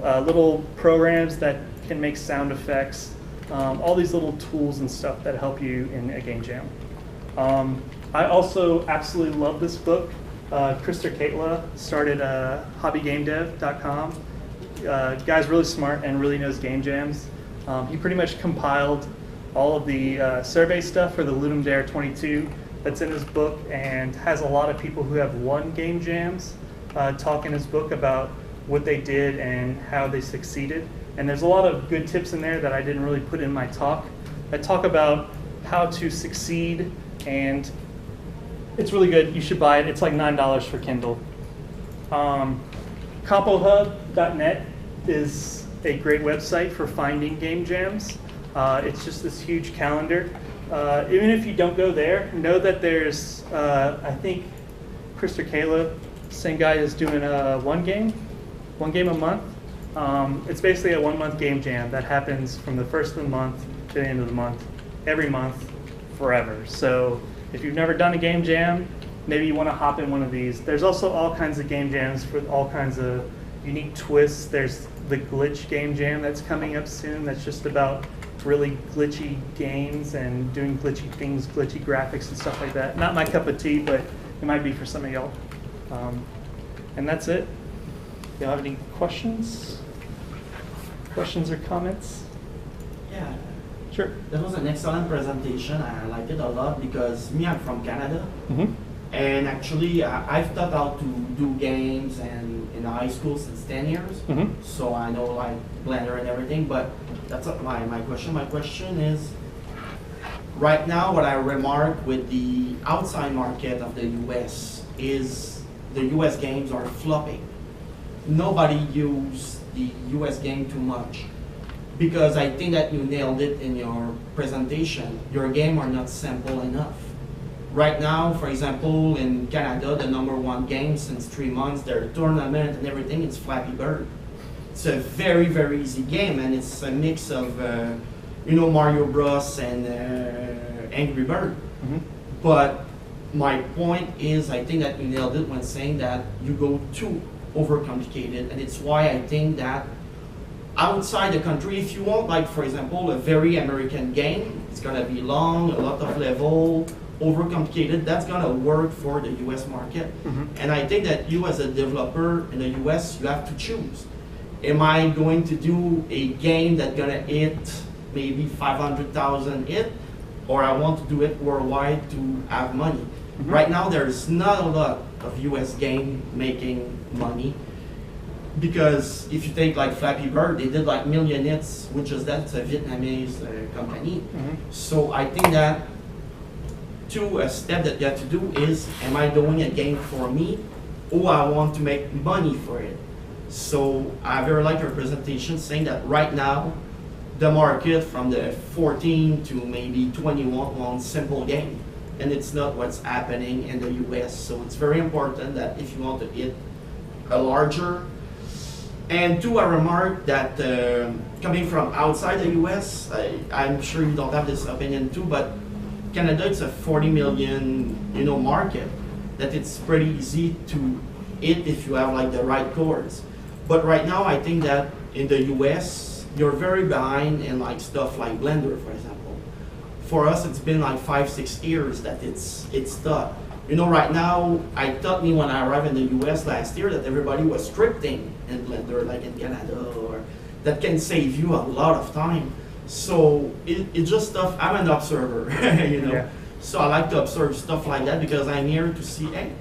Little programs that can make sound effects, all these little tools and stuff that help you in a game jam. I also absolutely love this book. Krister Katla started hobbygamedev.com. Guy's really smart and really knows game jams. He pretty much compiled all of the survey stuff for the Ludum Dare 22 that's in his book, and has a lot of people who have won game jams talk in his book about what they did and how they succeeded. And there's a lot of good tips in there that I didn't really put in my talk. I talk about how to succeed, and it's really good. You should buy it. It's like $9 for Kindle. CompoHub.net is a great website for finding game jams. It's just this huge calendar. Even if you don't go there, know that there's, I think Krister Katla, same guy, is doing one game a month. It's basically a 1-month game jam that happens from the first of the month to the end of the month, every month, forever. So if you've never done a game jam, maybe you want to hop in one of these. There's also all kinds of game jams for all kinds of unique twists. There's the glitch game jam that's coming up soon. That's just about really glitchy games and doing glitchy things, glitchy graphics and stuff like that. Not my cup of tea, but it might be for some of y'all. And that's it. you have any questions? Questions or comments? Yeah, Sure. that was an excellent presentation. I liked it a lot because me, I'm from Canada. Mm-hmm. And actually, I've taught how to do games and in high school since 10 years. Mm-hmm. So I know like Blender and everything, but that's not my question. My question is, right now what I remark with the outside market of the US is the US games are flopping. Nobody use the US game too much because I think that you nailed it in your presentation. Your game are not simple enough. Right now, for example, in Canada, the #1 game since 3 months, their tournament and everything, it's Flappy Bird. It's a very, very easy game, and it's a mix of, Mario Bros. And Angry Bird. Mm-hmm. But my point is, I think that you nailed it when saying that you go too overcomplicated, and it's why I think that outside the country, if you want, like, for example, a very American game, it's gonna be long, a lot of level, overcomplicated, that's gonna work for the US market. Mm-hmm. And I think that you as a developer in the US, you have to choose. Am I going to do a game that's gonna hit maybe 500,000 hit, or I want to do it worldwide to have money? Mm-hmm. Right now, there's not a lot of US game making money. Because if you take like Flappy Bird, they did like million hits, which is that's a Vietnamese company. Mm-hmm. So I think that a step that you have to do is, am I doing a game for me, or I want to make money for it? So I very like your presentation saying that right now, the market from the 14 to maybe 21 wants simple game, and it's not what's happening in the US. So it's very important that if you want to hit a larger. And two, I remark that coming from outside the US, I'm sure you don't have this opinion too, but Canada, it's a 40 million, market that it's pretty easy to hit if you have like the right chords. But right now, I think that in the US, you're very behind in like stuff like Blender, for example. For us, it's been like 5-6 years that it's tough. Right now, I thought when I arrived in the US last year that everybody was scripting in Blender, like in Canada, or that can save you a lot of time. So it's just stuff, I'm an observer, Yeah. So I like to observe stuff like that because I'm here to see, hey,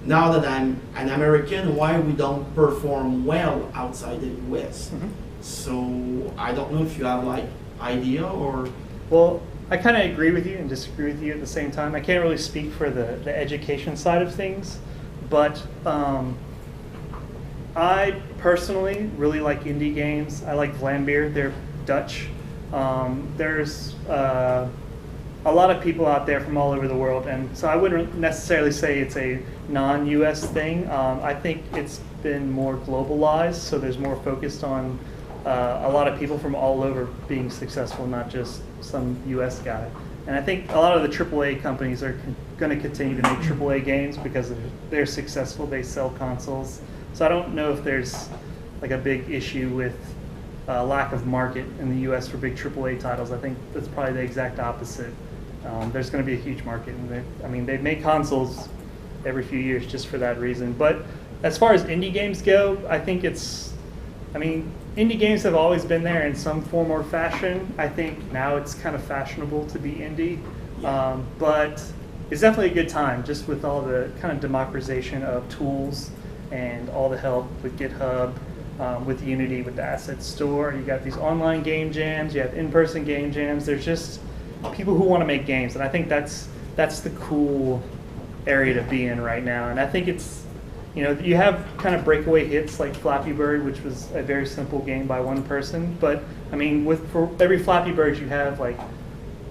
now that I'm an American, why we don't perform well outside the US. Mm-hmm. So I don't know if you have like idea or... Well, I kind of agree with you and disagree with you at the same time. I can't really speak for the education side of things, but I personally really like indie games. I like Vlambeer, they're Dutch. There's a lot of people out there from all over the world, and so I wouldn't necessarily say it's a non-US thing. I think it's been more globalized, so there's more focused on a lot of people from all over being successful, not just some US guy. And I think a lot of the AAA companies are going to continue to make AAA games because they're successful, they sell consoles. So I don't know if there's like a big issue with lack of market in the US for big AAA titles. I think that's probably the exact opposite. There's going to be a huge market, and they make consoles every few years just for that reason. But as far as indie games go, I think indie games have always been there in some form or fashion. I think now it's kind of fashionable to be indie, but it's definitely a good time just with all the kind of democratization of tools and all the help with GitHub, with Unity, with the asset store. You got these online game jams, you have in-person game jams. There's just people who want to make games, and I think that's the cool area to be in right now. And I think it's, you have kind of breakaway hits like Flappy Bird, which was a very simple game by one person. But for every Flappy Bird, you have like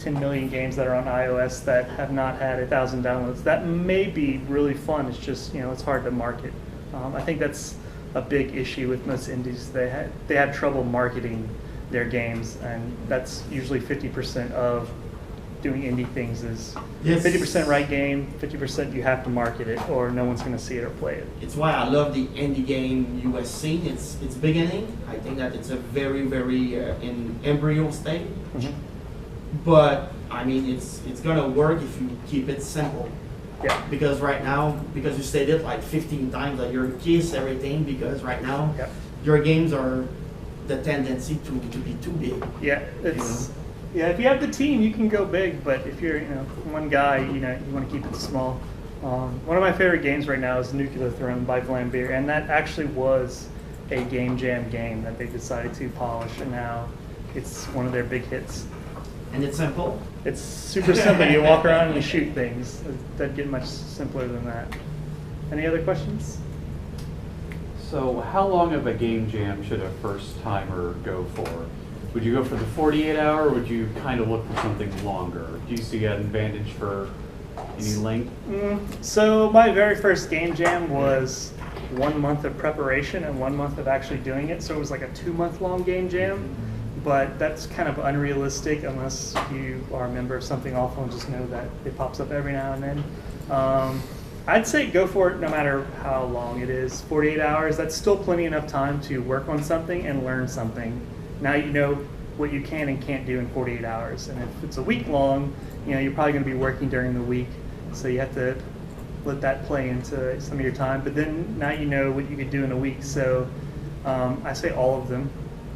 10 million games that are on iOS that have not had 1,000 downloads. That may be really fun. It's just it's hard to market. I think that's a big issue with most indies. They have trouble marketing their games, and that's usually 50% of doing indie things is 50% right game, 50% you have to market it, or no one's going to see it or play it. It's why I love the indie game US scene. It's beginning. I think that it's a very, very in embryo stage. Mm-hmm. But it's gonna work if you keep it simple. Yeah. Because right now, because you stated like 15 times that you're kiss everything, because right now, Yeah. your games are the tendency to be too big. Yeah, it's yeah. If you have the team, you can go big. But if you're one guy, you want to keep it small. One of my favorite games right now is Nuclear Throne by Vlambeer, and that actually was a game jam game that they decided to polish, and now it's one of their big hits. And it's simple. It's super simple. You walk around and you shoot things. It doesn't get much simpler than that. Any other questions? So how long of a game jam should a first timer go for? Would you go for the 48 hour, or would you kind of look for something longer? Do you see an advantage for any length? So my very first game jam was 1 month of preparation and 1 month of actually doing it. So it was like a 2-month long game jam, but that's kind of unrealistic unless you are a member of something awful and just know that it pops up every now and then. I'd say go for it no matter how long it is. 48 hours, that's still plenty enough time to work on something and learn something. Now you know what you can and can't do in 48 hours. And if it's a week long, you're probably going to be working during the week. So you have to let that play into some of your time. But then now you know what you could do in a week. So I say all of them.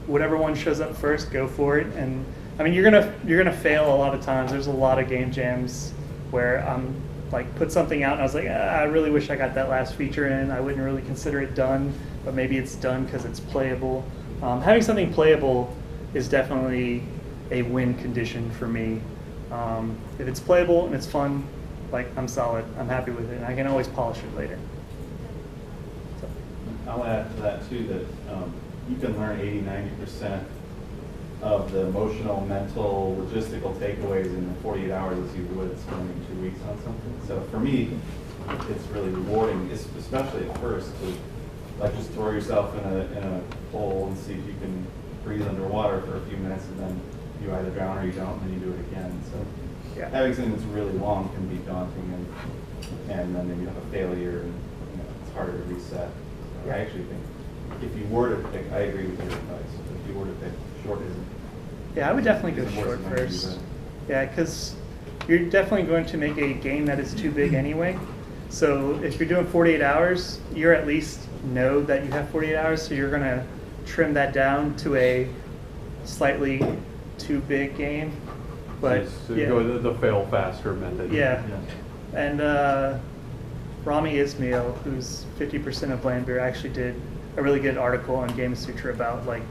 Whatever one shows up first, go for it. And I mean, you're gonna fail a lot of times. There's a lot of game jams where I'm like put something out and I was like, I really wish I got that last feature in. I wouldn't really consider it done, but maybe it's done because it's playable. Having something playable is definitely a win condition for me. If it's playable and it's fun, like I'm solid. I'm happy with it, and I can always polish it later. So. I'll add to that too that you can learn 80–90% of the emotional, mental, logistical takeaways in the 48 hours as you would spending 2 weeks on something. So for me, it's really rewarding, especially at first, to like just throw yourself in a hole and see if you can breathe underwater for a few minutes, and then you either drown or you don't, and then you do it again. So Yeah. having something that's really long can be daunting, and then you have a failure, and it's harder to reset. So I actually think if you were to pick, I agree with your advice. If you were to pick, short isn't. Yeah, I would definitely go isn't worse short than what you first. do. Yeah, because you're definitely going to make a game that is too big anyway. So if you're doing 48 hours, you at least know that you have 48 hours, so you're going to trim that down to a slightly too big game. But So yeah. go the fail faster method. Yeah. And Rami Ismail, who's 50% of Vlambeer, actually did a really good article on Game Sutra about like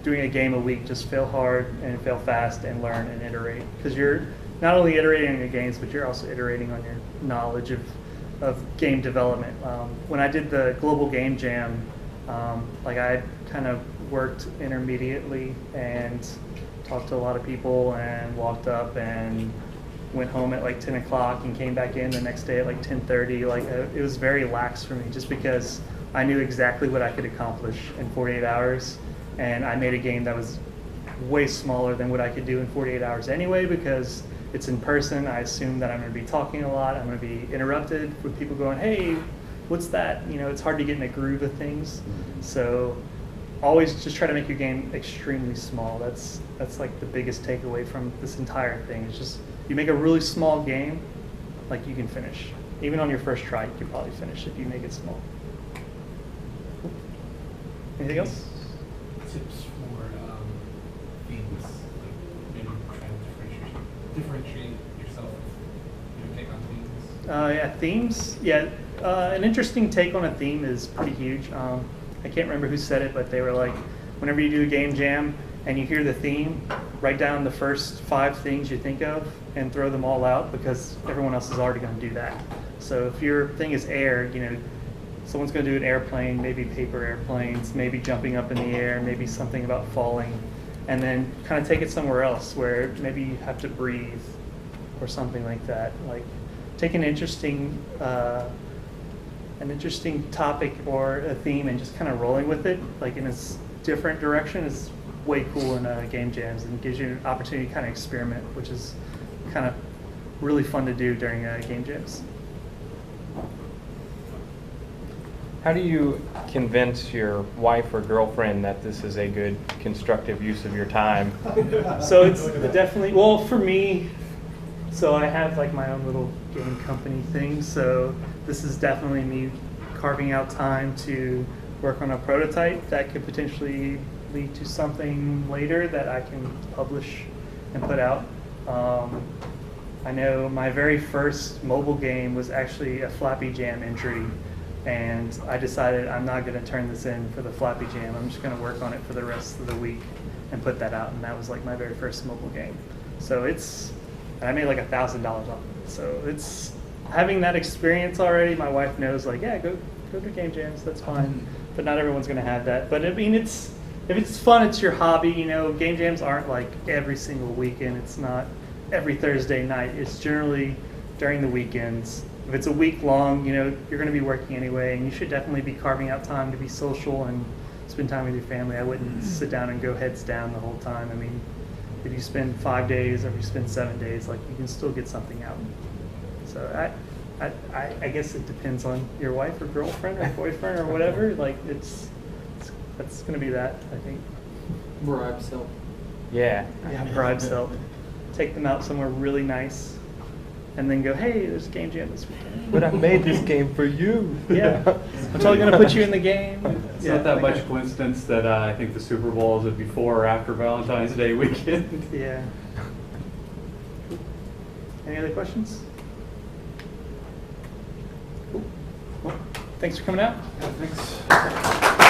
doing a game a week. Just fail hard and fail fast and learn and iterate. Because you're not only iterating on your games, but you're also iterating on your knowledge of game development. When I did the Global Game Jam, like I kind of worked intermediately and talked to a lot of people and walked up and went home at like 10 o'clock and came back in the next day at like 10:30. Like it was very lax for me just because I knew exactly what I could accomplish in 48 hours. And I made a game that was way smaller than what I could do in 48 hours anyway, because it's in person. I assume that I'm going to be talking a lot. I'm going to be interrupted with people going, hey, what's that? It's hard to get in a groove of things. So always just try to make your game extremely small. That's like the biggest takeaway from this entire thing. It's just you make a really small game, like you can finish. Even on your first try, you can probably finish if you make it small. Anything else? Tips for themes, like maybe trying to differentiate yourself, take on themes. Yeah, themes. Yeah, an interesting take on a theme is pretty huge. I can't remember who said it, but they were like, whenever you do a game jam and you hear the theme, write down the first 5 things you think of and throw them all out, because everyone else is already going to do that. So if your thing is air, someone's going to do an airplane, maybe paper airplanes, maybe jumping up in the air, maybe something about falling, and then kind of take it somewhere else where maybe you have to breathe or something like that. Like take an interesting topic or a theme and just kind of rolling with it, like in a different direction, is way cool in game jams, and gives you an opportunity to kind of experiment, which is kind of really fun to do during game jams. How do you convince your wife or girlfriend that this is a good, constructive use of your time? So it's definitely, well, for me, So I have like my own little game company thing. So this is definitely me carving out time to work on a prototype that could potentially lead to something later that I can publish and put out. I know my very first mobile game was actually a Flappy Jam entry, and I decided I'm not going to turn this in for the Flappy Jam. I'm just going to work on it for the rest of the week and put that out, and that was like my very first mobile game. So and I made like $1,000 off of it. So it's having that experience already. My wife knows, like, yeah, go to game jams, that's fine. But not everyone's going to have that. But I mean, if it's fun, it's your hobby. You know, game jams aren't like every single weekend. It's not every Thursday night. It's generally during the weekends. If it's a week long, you know, you're going to be working anyway, and you should definitely be carving out time to be social and spend time with your family. I wouldn't sit down and go heads down the whole time. I mean, if you spend 5 days or if you spend 7 days, like, you can still get something out. So I guess it depends on your wife or girlfriend or boyfriend or whatever. Like, that's going to be that, I think. Bribes help. Yeah. Yeah, bribes help. Take them out somewhere really nice, and then go, hey, there's a game jam this weekend. But I made this game for you. Yeah, I'm totally going to put you in the game. It's not that much coincidence that I think the Super Bowl is before or after Valentine's Day weekend. Yeah. Any other questions? Cool. Well, thanks for coming out. Thanks.